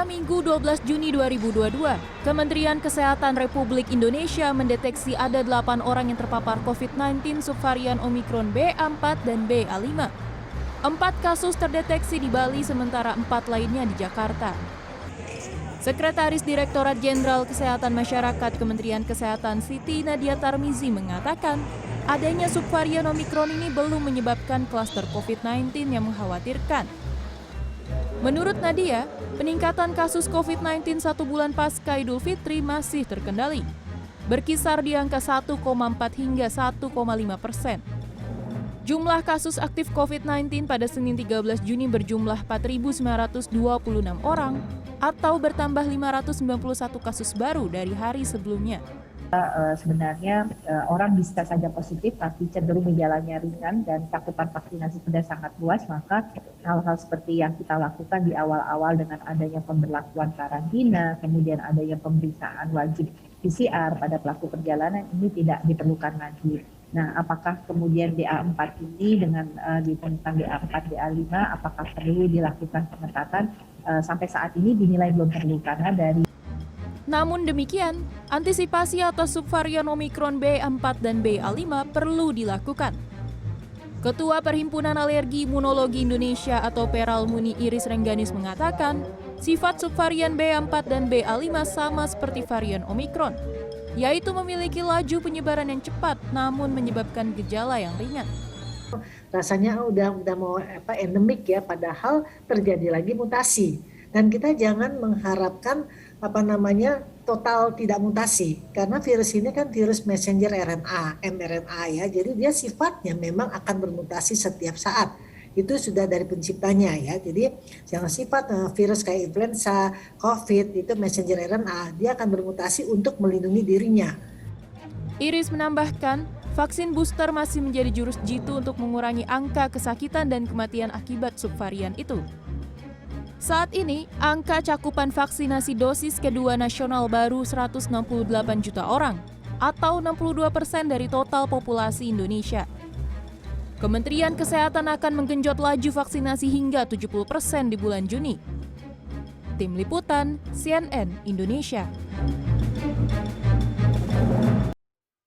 Pada Minggu 12 Juni 2022, Kementerian Kesehatan Republik Indonesia mendeteksi ada 8 orang yang terpapar COVID-19 subvarian Omikron BA4 dan BA5. 4 kasus terdeteksi di Bali sementara 4 lainnya di Jakarta. Sekretaris Direktorat Jenderal Kesehatan Masyarakat Kementerian Kesehatan Siti Nadia Tarmizi mengatakan, adanya subvarian Omikron ini belum menyebabkan klaster COVID-19 yang mengkhawatirkan. Menurut Nadia, peningkatan kasus COVID-19 1 bulan pasca Idul Fitri masih terkendali, berkisar di angka 1,4 hingga 1,5%. Jumlah kasus aktif COVID-19 pada Senin 13 Juni berjumlah 4.926 orang atau bertambah 591 kasus baru dari hari sebelumnya. Sebenarnya orang bisa saja positif tapi cenderung gejalanya ringan dan cakupan vaksinasi sudah sangat luas, maka hal-hal seperti yang kita lakukan di awal-awal dengan adanya pemberlakuan karantina, kemudian adanya pemeriksaan wajib PCR pada pelaku perjalanan ini tidak diperlukan lagi. Nah, apakah kemudian BA4 ini dengan ditemukan BA4, BA5, apakah perlu dilakukan pengetatan? Sampai saat ini dinilai belum perlu karena dari. Namun demikian, antisipasi atas subvarian Omikron BA4 dan BA5 perlu dilakukan. Ketua Perhimpunan Alergi Imunologi Indonesia atau Peralmuni Iris Rengganis mengatakan, sifat subvarian BA4 dan BA5 sama seperti varian Omikron, yaitu memiliki laju penyebaran yang cepat namun menyebabkan gejala yang ringan. Rasanya udah mau endemik ya, padahal terjadi lagi mutasi. Dan kita jangan mengharapkan total tidak mutasi, karena virus ini kan virus messenger RNA, mRNA ya, jadi dia sifatnya memang akan bermutasi setiap saat. Itu sudah dari penciptanya ya, jadi yang sifat virus kayak influenza, COVID itu messenger RNA, dia akan bermutasi untuk melindungi dirinya. Iris menambahkan, vaksin booster masih menjadi jurus jitu untuk mengurangi angka kesakitan dan kematian akibat subvarian itu. Saat ini, angka cakupan vaksinasi dosis kedua nasional baru 168 juta orang, atau 62% dari total populasi Indonesia. Kementerian Kesehatan akan menggenjot laju vaksinasi hingga 70% di bulan Juni. Tim Liputan, CNN Indonesia.